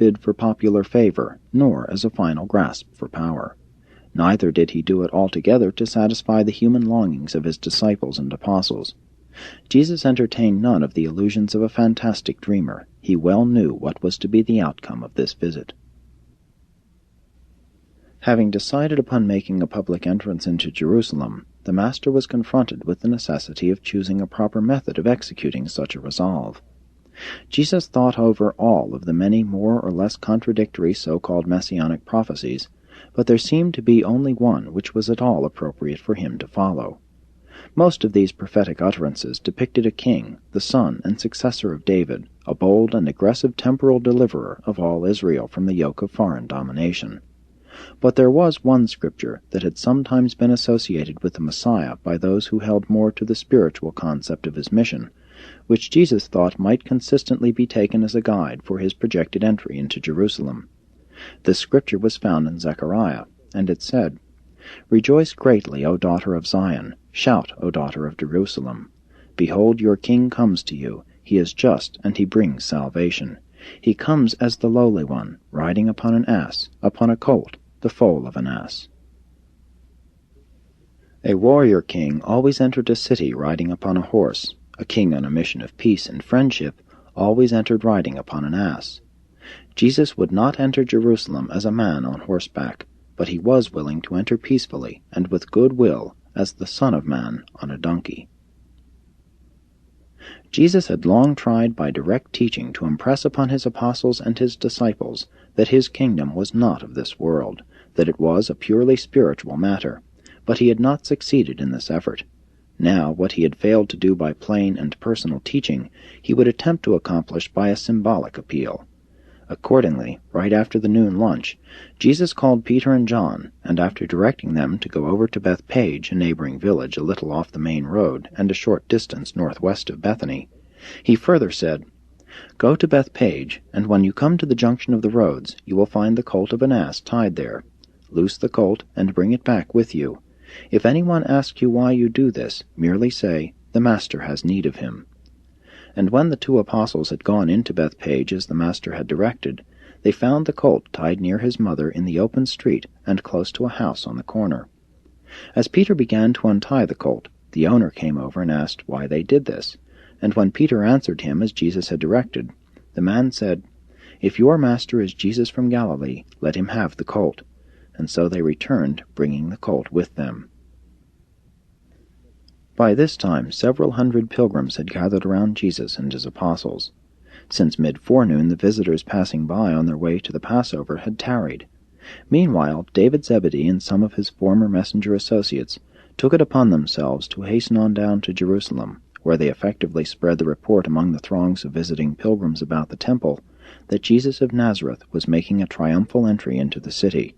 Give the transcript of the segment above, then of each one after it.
bid for popular favor, nor as a final grasp for power. Neither did he do it altogether to satisfy the human longings of his disciples and apostles. Jesus entertained none of the illusions of a fantastic dreamer. He well knew what was to be the outcome of this visit. Having decided upon making a public entrance into Jerusalem, the Master was confronted with the necessity of choosing a proper method of executing such a resolve. Jesus thought over all of the many more or less contradictory so-called messianic prophecies, but there seemed to be only one which was at all appropriate for him to follow. Most of these prophetic utterances depicted a king, the son and successor of David, a bold and aggressive temporal deliverer of all Israel from the yoke of foreign domination. But there was one scripture that had sometimes been associated with the Messiah by those who held more to the spiritual concept of his mission, which Jesus thought might consistently be taken as a guide for his projected entry into Jerusalem. This scripture was found in Zechariah, and it said, "Rejoice greatly, O daughter of Zion. Shout, O daughter of Jerusalem. Behold, your king comes to you. He is just, and he brings salvation. He comes as the lowly one, riding upon an ass, upon a colt, the foal of an ass." A warrior king always entered a city riding upon a horse. A king on a mission of peace and friendship always entered riding upon an ass. Jesus would not enter Jerusalem as a man on horseback, but he was willing to enter peacefully and with good will as the Son of Man on a donkey. Jesus had long tried by direct teaching to impress upon his apostles and his disciples that his kingdom was not of this world, that it was a purely spiritual matter, but he had not succeeded in this effort. Now, what he had failed to do by plain and personal teaching, he would attempt to accomplish by a symbolic appeal. Accordingly, right after the noon lunch, Jesus called Peter and John, and after directing them to go over to Bethpage, a neighboring village a little off the main road and a short distance northwest of Bethany, he further said, "Go to Bethpage, and when you come to the junction of the roads, you will find the colt of an ass tied there. Loose the colt and bring it back with you. If anyone asks you why you do this, merely say, 'The Master has need of him.'" And when the two apostles had gone into Bethpage as the Master had directed, they found the colt tied near his mother in the open street and close to a house on the corner. As Peter began to untie the colt, the owner came over and asked why they did this, and when Peter answered him as Jesus had directed, the man said, "If your master is Jesus from Galilee, let him have the colt." And so they returned, bringing the colt with them. By this time several hundred pilgrims had gathered around Jesus and his apostles. Since mid-forenoon the visitors passing by on their way to the Passover had tarried. Meanwhile, David Zebedee and some of his former messenger associates took it upon themselves to hasten on down to Jerusalem, where they effectively spread the report among the throngs of visiting pilgrims about the temple that Jesus of Nazareth was making a triumphal entry into the city.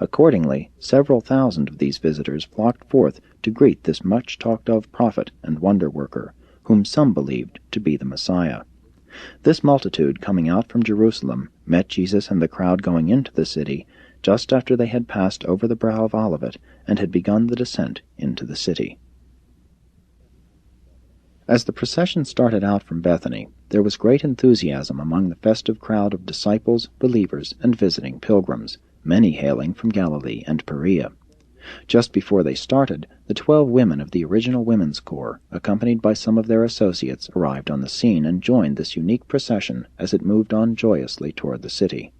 Accordingly, several thousand of these visitors flocked forth to greet this much-talked-of prophet and wonder-worker, whom some believed to be the Messiah. This multitude, coming out from Jerusalem, met Jesus and the crowd going into the city just after they had passed over the brow of Olivet and had begun the descent into the city. As the procession started out from Bethany, there was great enthusiasm among the festive crowd of disciples, believers, and visiting pilgrims, many hailing from Galilee and Perea. Just before they started, the 12 women of the original Women's Corps, accompanied by some of their associates, arrived on the scene and joined this unique procession as it moved on joyously toward the city.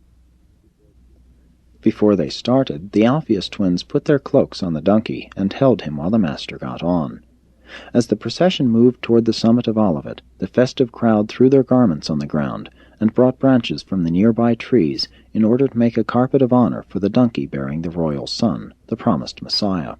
Before they started, the Alphaeus twins put their cloaks on the donkey and held him while the Master got on. As the procession moved toward the summit of Olivet, the festive crowd threw their garments on the ground and brought branches from the nearby trees in order to make a carpet of honor for the donkey bearing the royal son, the promised Messiah.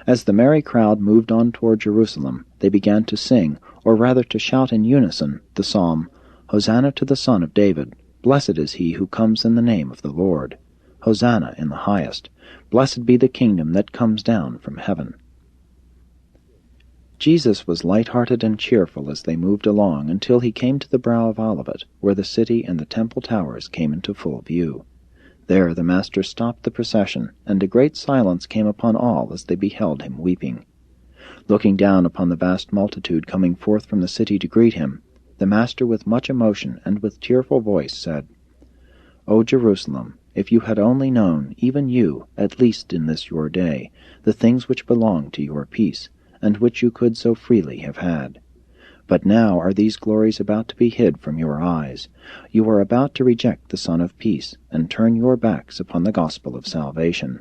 As the merry crowd moved on toward Jerusalem, they began to sing, or rather to shout in unison, the psalm, "Hosanna to the Son of David! Blessed is he who comes in the name of the Lord! Hosanna in the highest! Blessed be the kingdom that comes down from heaven!" Jesus was light-hearted and cheerful as they moved along until he came to the brow of Olivet, where the city and the temple towers came into full view. There the Master stopped the procession, and a great silence came upon all as they beheld him weeping. Looking down upon the vast multitude coming forth from the city to greet him, the Master with much emotion and with tearful voice said, O Jerusalem, if you had only known, even you, at least in this your day, the things which belong to your peace, and which you could so freely have had. But now are these glories about to be hid from your eyes. You are about to reject the Son of Peace, and turn your backs upon the gospel of salvation.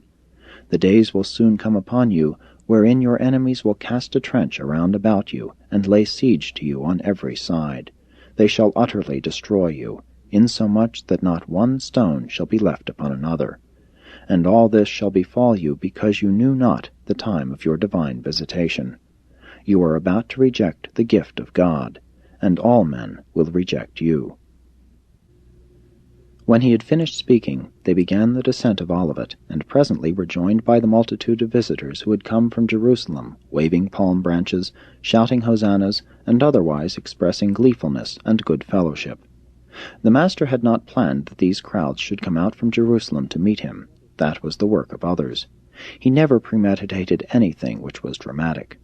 The days will soon come upon you, wherein your enemies will cast a trench around about you, and lay siege to you on every side. They shall utterly destroy you, insomuch that not one stone shall be left upon another. And all this shall befall you because you knew not the time of your divine visitation. You are about to reject the gift of God, and all men will reject you. When he had finished speaking, they began the descent of Olivet, and presently were joined by the multitude of visitors who had come from Jerusalem, waving palm branches, shouting hosannas, and otherwise expressing gleefulness and good fellowship. The Master had not planned that these crowds should come out from Jerusalem to meet him. That was the work of others. He never premeditated anything which was dramatic.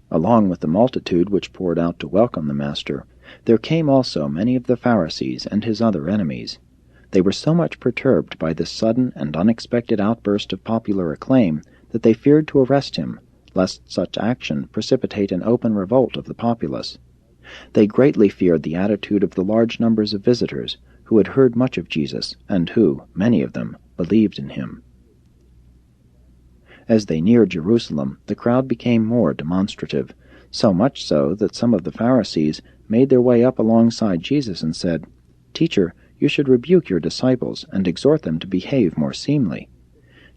Along with the multitude which poured out to welcome the Master, there came also many of the Pharisees and his other enemies. They were so much perturbed by this sudden and unexpected outburst of popular acclaim that they feared to arrest him, lest such action precipitate an open revolt of the populace. They greatly feared the attitude of the large numbers of visitors who had heard much of Jesus, and who, many of them, believed in him. As they neared Jerusalem, the crowd became more demonstrative, so much so that some of the Pharisees made their way up alongside Jesus and said, "Teacher, you should rebuke your disciples and exhort them to behave more seemly."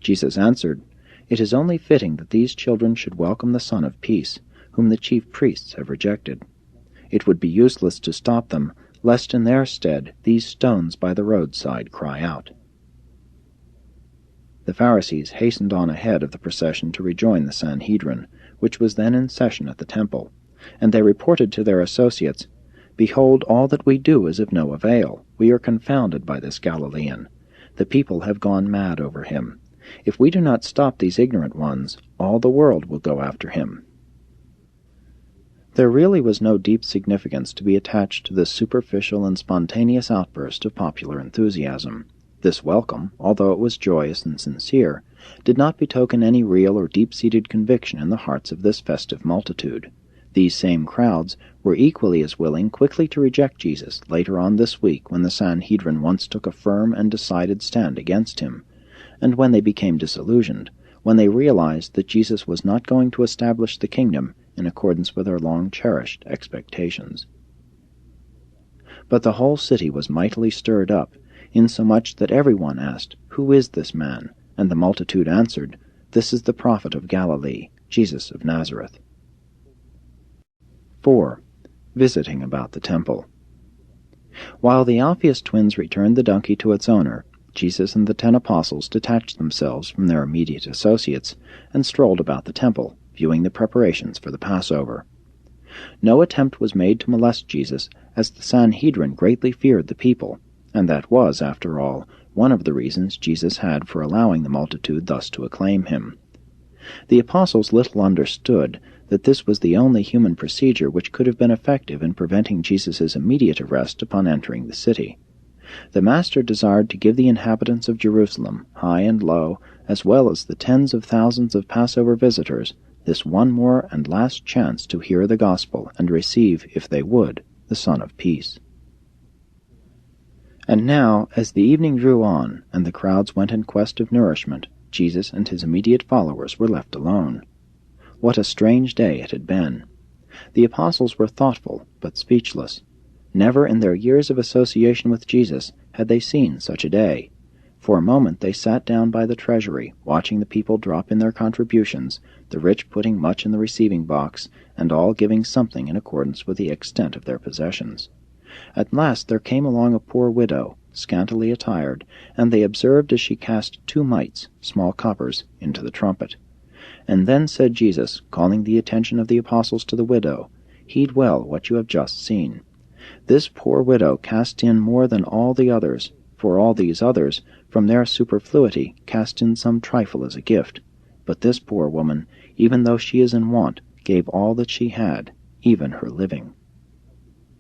Jesus answered, "It is only fitting that these children should welcome the Son of Peace, whom the chief priests have rejected. It would be useless to stop them, lest in their stead these stones by the roadside cry out." The Pharisees hastened on ahead of the procession to rejoin the Sanhedrin, which was then in session at the temple, and they reported to their associates, "Behold, all that we do is of no avail. We are confounded by this Galilean. The people have gone mad over him. If we do not stop these ignorant ones, all the world will go after him." There really was no deep significance to be attached to this superficial and spontaneous outburst of popular enthusiasm. This welcome, although it was joyous and sincere, did not betoken any real or deep-seated conviction in the hearts of this festive multitude. These same crowds were equally as willing quickly to reject Jesus later on this week when the Sanhedrin once took a firm and decided stand against him, and when they became disillusioned, when they realized that Jesus was not going to establish the kingdom in accordance with their long-cherished expectations. But the whole city was mightily stirred up, insomuch that everyone asked, "Who is this man?" And the multitude answered, "This is the prophet of Galilee, Jesus of Nazareth." 4. Visiting about the temple. While the Alphaeus twins returned the donkey to its owner, Jesus and the 10 apostles detached themselves from their immediate associates and strolled about the temple, viewing the preparations for the Passover. No attempt was made to molest Jesus, as the Sanhedrin greatly feared the people, and that was, after all, one of the reasons Jesus had for allowing the multitude thus to acclaim him. The apostles little understood that this was the only human procedure which could have been effective in preventing Jesus' immediate arrest upon entering the city. The Master desired to give the inhabitants of Jerusalem, high and low, as well as the tens of thousands of Passover visitors, this one more and last chance to hear the gospel and receive, if they would, the Son of Peace. And now, as the evening drew on, and the crowds went in quest of nourishment, Jesus and his immediate followers were left alone. What a strange day it had been! The apostles were thoughtful, but speechless. Never in their years of association with Jesus had they seen such a day. For a moment they sat down by the treasury, watching the people drop in their contributions, the rich putting much in the receiving box, and all giving something in accordance with the extent of their possessions. At last there came along a poor widow, scantily attired, and they observed as she cast 2 mites, small coppers, into the trumpet. And then said Jesus, calling the attention of the apostles to the widow, "Heed well what you have just seen. This poor widow cast in more than all the others, for all these others, from their superfluity, cast in some trifle as a gift. But this poor woman, even though she is in want, gave all that she had, even her living."